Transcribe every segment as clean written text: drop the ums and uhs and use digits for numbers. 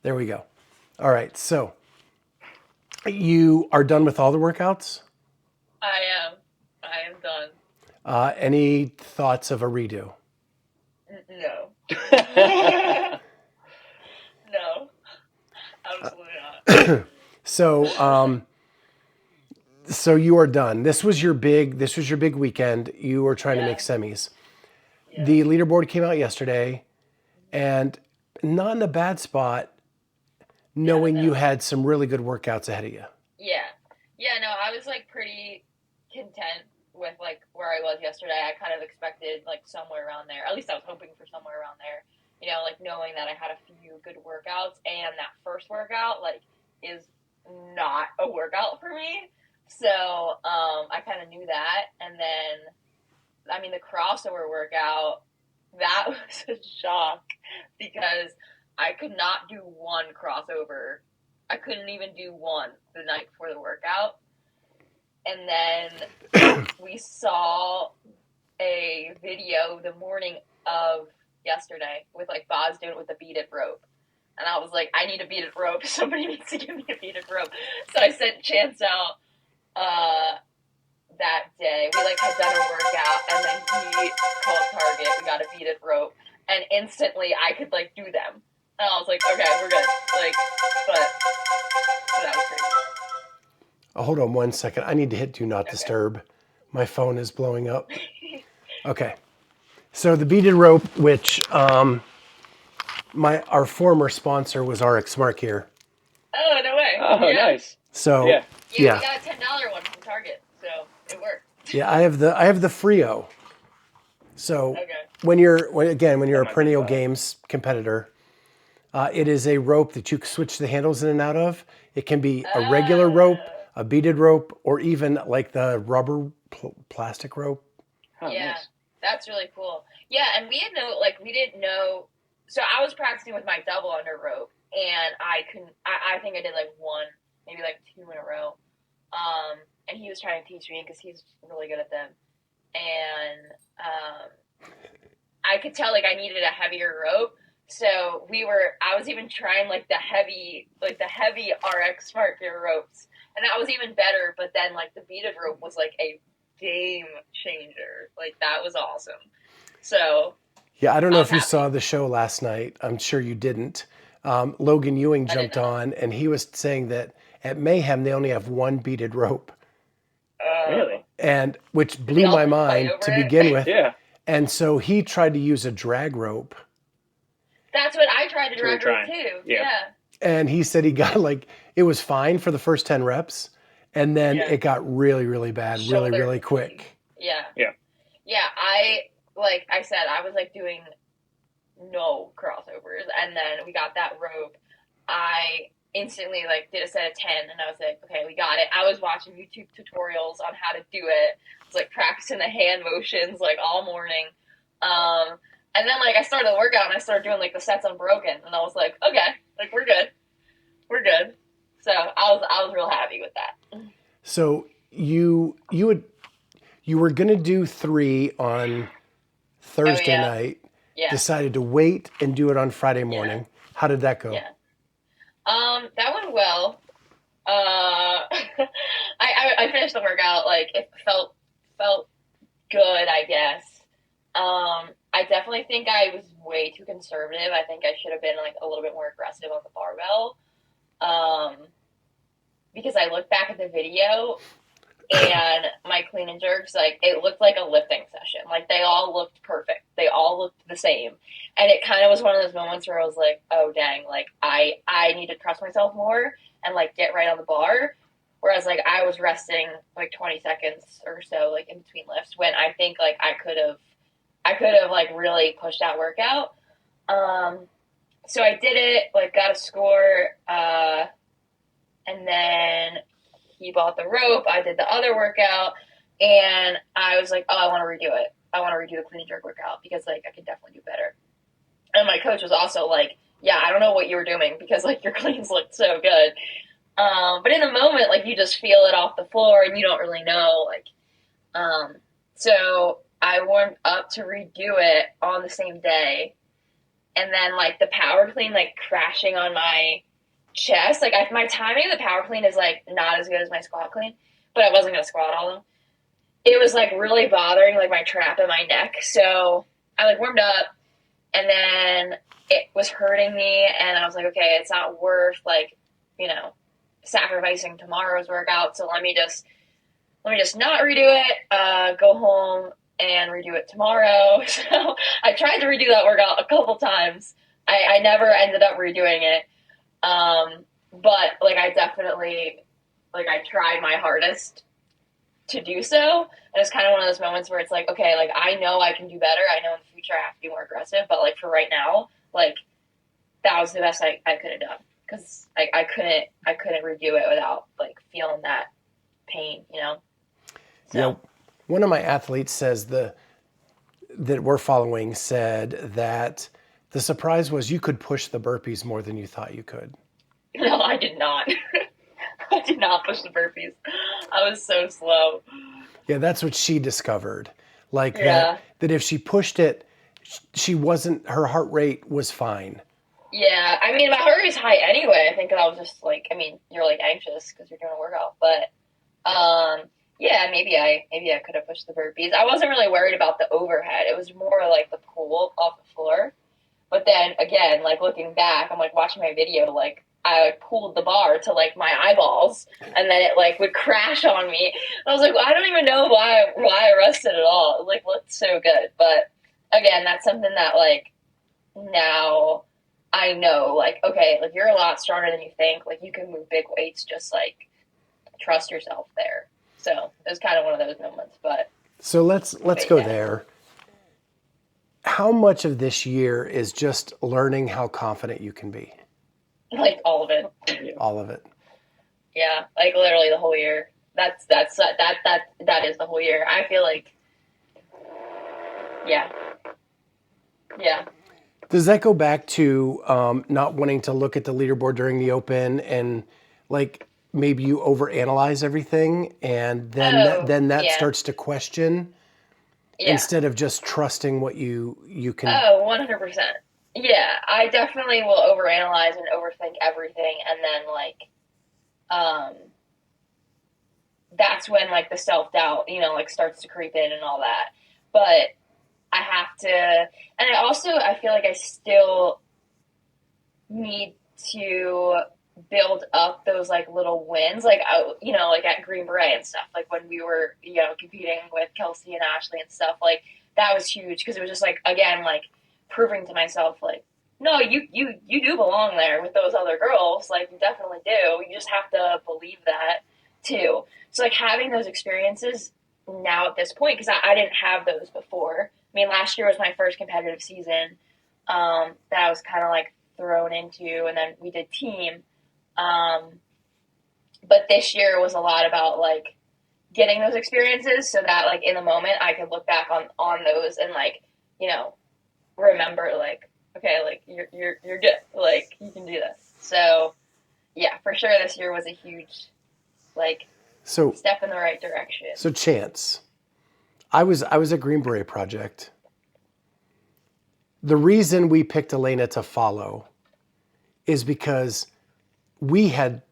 There we go. All right. So you are done with all the workouts? I am. I am done. Any thoughts of a redo? No. No. Absolutely not. So, so you are done. This was your big weekend. You were trying to make Yeah. semis. Yeah. The leaderboard came out yesterday, and not in a bad spot, Yeah. knowing you No. had some really good workouts ahead of you. Yeah. Yeah. No. I was like pretty content with like where I was yesterday. I kind of expected like somewhere around there. At least I was hoping for somewhere around there. Like knowing that I had a few good workouts and that first workout like is not a workout for me. So I kind of knew that, and then I mean the crossover workout that was a shock because I could not do one crossover. I couldn't even do one the night before the workout. And then we saw a video the morning of yesterday with like Boz doing it with a beaded rope. And I was like, I need a beaded rope. Somebody needs to give me a beaded rope. So I sent Chance out that day. We like had done a workout and then he called Target. We got a beaded rope and instantly I could like do them. And I was like, okay, we're good. Like, but that was crazy. Oh, hold on one second. I need to hit do not Okay. disturb. My phone is blowing up. Okay. So the beaded rope, which our former sponsor was RX Smart Gear. Oh, no way. Oh, Yeah. nice. So Yeah. Yeah, we yeah, got a $10 one from Target. So it worked. yeah, I have the Frio. So Okay. when you're That a might be perennial fun. games competitor, it is a rope that you can switch the handles in and out of. It can be a regular rope, Uh, a beaded rope, or even like the rubber plastic rope. Oh, yeah, nice. that's really cool. Yeah, and we didn't know. So I was practicing with my double under rope, and I think I did like one, maybe like two in a row. And he was trying to teach me because he's really good at them. And I could tell like I needed a heavier rope. So I was even trying like the heavy RX Smart Gear ropes, and that was even better. But then like the beaded rope was like a game changer. Like that was awesome. So Yeah, I don't I know was if you saw happy. the show last night. I'm sure you didn't. Logan Ewing I did jumped not. on, and he was saying that at Mayhem they only have one beaded rope, Really? and which Did they blew all my just fight mind over to begin it? with. Yeah. And so he tried to use a drag rope, That's what I tried to That's what we're drag rope trying. too. Yeah. Yeah, and he said he got like it was fine for the first 10 reps, and then yeah. it got really, really bad, really, Shoulder really fatigue. quick. Yeah, Yeah. yeah. Like I said, I was like doing no crossovers, and then we got that rope. I instantly like did a set of 10, and I was like, okay, we got it. I was watching YouTube tutorials on how to do it. I was like practicing the hand motions like all morning. Um, and then like I started the workout and I started doing like the sets unbroken, and I was like, okay, like we're good. So I was real happy with that. So you were gonna do three on Oh Thursday yeah, night, yeah, decided to wait and do it on Friday yeah, morning. How did that go? yeah. That went well. I finished the workout like it felt good, I guess. I definitely think I was way too conservative. I think I should have been like a little bit more aggressive on the barbell. Um, because I look back at the video and my clean and jerks, like it looked like a lifting session. Like they all looked perfect. They all looked the same. And it kind of was one of those moments where I was like, oh dang, like I need to trust myself more and like get right on the bar. Whereas like I was resting like 20 seconds or so like in between lifts when I think like I could have like really pushed that workout. Um so I did it, like got a score, and then he bought the rope. I did the other workout, and I was like, oh, I want to redo it. I want to redo the clean and jerk workout because like I can definitely do better. And my coach was also like, yeah, I don't know what you were doing because like your cleans looked so good. But in the moment, like you just feel it off the floor and you don't really know. Like, so I warmed up to redo it on the same day, and then like the power clean like crashing on my chest. Like my timing of the power clean is like not as good as my squat clean, but I wasn't gonna squat all of them. It was like really bothering like my trap and my neck. So I like warmed up, and then it was hurting me, and I was like, okay, it's not worth like, you know, sacrificing tomorrow's workout. So let me just not redo it. Go home and redo it tomorrow. So I tried to redo that workout a couple times. I never ended up redoing it. But like I definitely like I tried my hardest to do so. And it's kind of one of those moments where it's like, okay, like I know I can do better. I know in the future I have to be more aggressive, but like for right now, like that was the best I could have done, because I couldn't redo it without like feeling that pain, you know? So. Yeah, one of my athletes says that we're following said that the surprise was you could push the burpees more than you thought you could. No, I did not. I did not push the burpees. I was so slow. Yeah, that's what she discovered. Like Yeah. that if she pushed it, she wasn't, her heart rate was fine. Yeah, I mean, my heart rate was high anyway. I think I was just like, I mean, you're like anxious because you're doing a workout, but yeah, maybe I could have pushed the burpees. I wasn't really worried about the overhead. It was more like the pull off the floor. But then again, like looking back, I'm like watching my video, like I like pulled the bar to like my eyeballs, and then it like would crash on me. And I was like, well, I don't even know why I rested at all. It like looked so good, but again, that's something that like now I know, like, okay, like you're a lot stronger than you think. Like you can move big weights, just like trust yourself there. So it was kind of one of those moments, but So let's go yeah. there. How much of this year is just learning how confident you can be? Like all of it. All of it. Yeah, like literally the whole year. That is the whole year. I feel like, yeah, yeah. Does that go back to not wanting to look at the leaderboard during the open, and like maybe you overanalyze everything, and then that Yeah. starts to question instead of just trusting what you can? Oh, 100%. Yeah, I definitely will overanalyze and overthink everything, and then like, that's when like the self doubt, you know, like starts to creep in and all that. But I have to, and I feel like I still need to build up those like little wins, like you know, like at Green Beret and stuff, like when we were, you know, competing with Kelsey and Ashley and stuff, like that was huge, because it was just like, again, like proving to myself like, no, you do belong there with those other girls, like you definitely do, you just have to believe that too. So like having those experiences now at this point, because I didn't have those before. I mean, last year was my first competitive season, that I was kind of like thrown into, and then we did team. But this year was a lot about like getting those experiences, so that like in the moment I could look back on those and like, you know, remember like, okay, like you're good, like you can do this. So yeah, for sure this year was a huge like step in the right direction. So Chance, I was at Green Beret Project. The reason we picked Elena to follow is because we had,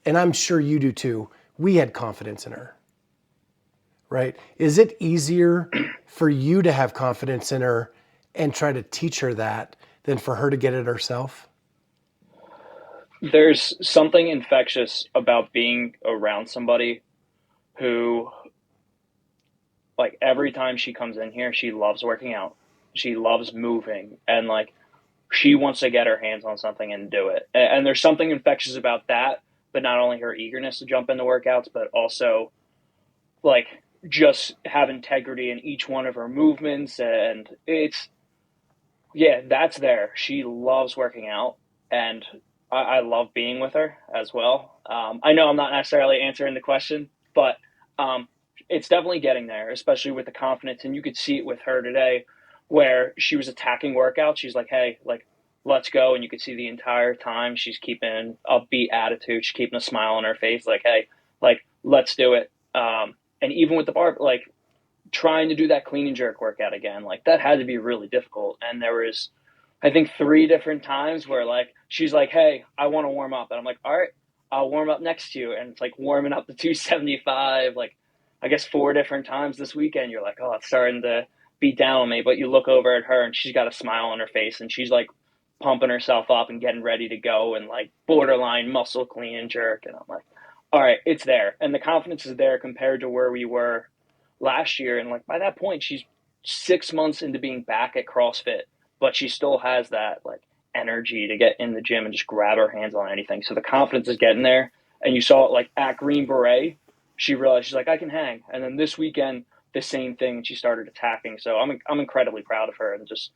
and I'm sure you do too, we had confidence in her, right? Is it easier for you to have confidence in her and try to teach her that than for her to get it herself? There's something infectious about being around somebody who, like, every time she comes in here, she loves working out. She loves moving, and like she wants to get her hands on something and do it. And there's something infectious about that, but not only her eagerness to jump into workouts, but also like just have integrity in each one of her movements. And it's, yeah, that's there. She loves working out, and I love being with her as well. I know I'm not necessarily answering the question, but it's definitely getting there, especially with the confidence. And you could see it with her today, where she was attacking workouts. She's like, hey, like, let's go. And you could see the entire time she's keeping an upbeat attitude. She's keeping a smile on her face, like, hey, like, let's do it. And even with the bar, like, trying to do that clean and jerk workout again, like, that had to be really difficult. And there was I think 3 different times where like she's like, "Hey, I want to warm up," and I'm like, "All right, I'll warm up next to you," and it's like warming up to 275. Like, I guess 4 different times this weekend. You're like, "Oh, it's starting to beat down on me," but you look over at her and she's got a smile on her face and she's like pumping herself up and getting ready to go and like borderline muscle clean and jerk, and I'm like, "All right, it's there," and the confidence is there compared to where we were last year, and like by that point, she's 6 months into being back at CrossFit, but she still has that like energy to get in the gym and just grab her hands on anything. So the confidence is getting there. And you saw it like at Green Beret, she realized she's like, I can hang. And then this weekend, the same thing. She started attacking. So I'm incredibly proud of her and just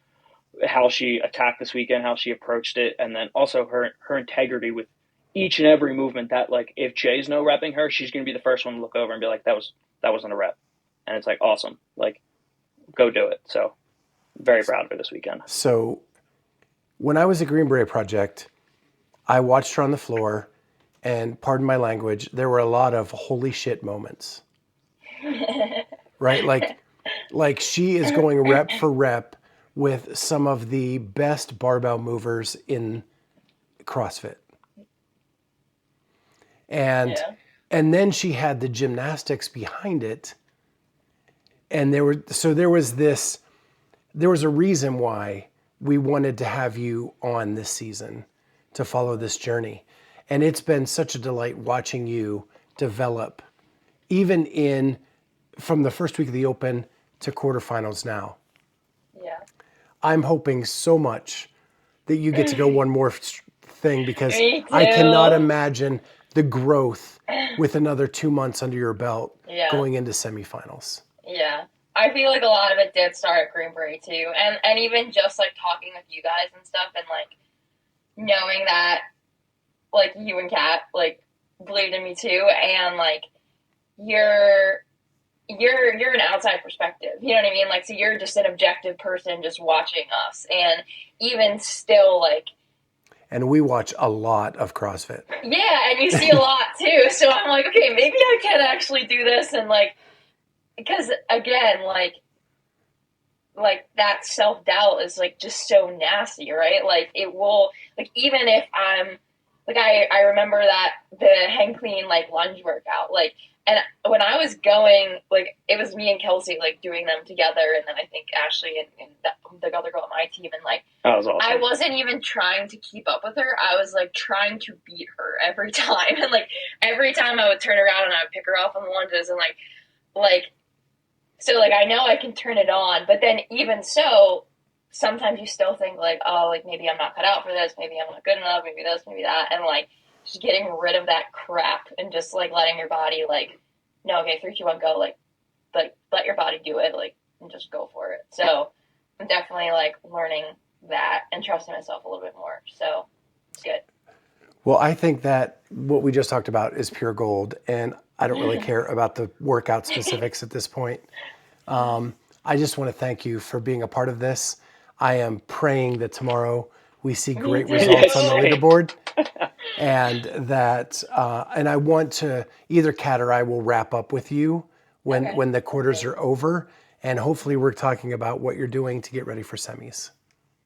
how she attacked this weekend, how she approached it, and then also her integrity with each and every movement. That like if Jay's no repping her, she's gonna be the first one to look over and be like, that wasn't a rep. And it's like awesome. Like go do it. So very proud of her this weekend. So when I was at Green Beret Project, I watched her on the floor, and pardon my language, there were a lot of holy shit moments. Right? Like she is going rep for rep with some of the best barbell movers in CrossFit. And Yeah. and then she had the gymnastics behind it. And there was a reason why we wanted to have you on this season to follow this journey. And it's been such a delight watching you develop, even from the first week of the Open to quarterfinals now. Yeah. I'm hoping so much that you get to go one more thing, because Me too. I cannot imagine the growth with another 2 months under your belt Yeah. going into semifinals. Yeah. I feel like a lot of it did start at Green Beret too. And even just like talking with you guys and stuff and like knowing that like you and Kat like believed in me too, and like you're an outside perspective. You know what I mean? Like, so you're just an objective person just watching us, and even still like And we watch a lot of CrossFit. yeah, and you see a lot too. So I'm like, okay, maybe I can actually do this, and like because again, like that self-doubt is like just so nasty, right? Like it will, like even if I'm like I remember that the hang clean like lunge workout, like, and when I was going, like it was me and Kelsey like doing them together, and then I think Ashley and the other girl on my team, and like That was awesome. I wasn't even trying to keep up with her. I was like trying to beat her every time, and like every time I would turn around and I would pick her off on the lunges, and like so like I know I can turn it on, but then even so, sometimes you still think like, oh, like maybe I'm not cut out for this, maybe I'm not good enough, maybe this, maybe that, and like just getting rid of that crap and just like letting your body like, no, okay, 3, 2, 1, go, like let your body do it, like, and just go for it. So I'm definitely like learning that and trusting myself a little bit more. So it's good. Well, I think that what we just talked about is pure gold, and I don't really care about the workout specifics at this point. I just want to thank you for being a part of this. I am praying that tomorrow we see great results on the leaderboard, and that and I want to, either Kat or I will wrap up with you when the quarters are over, and hopefully we're talking about what you're doing to get ready for semis.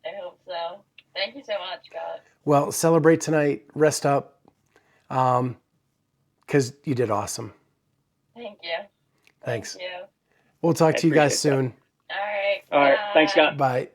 I hope so. Thank you so much, God. Well, celebrate tonight, rest up, because you did awesome. Thank you. Thanks. Thank you. We'll talk to you guys appreciate that. soon. All right. All right. Thanks, Bye. Scott. Bye.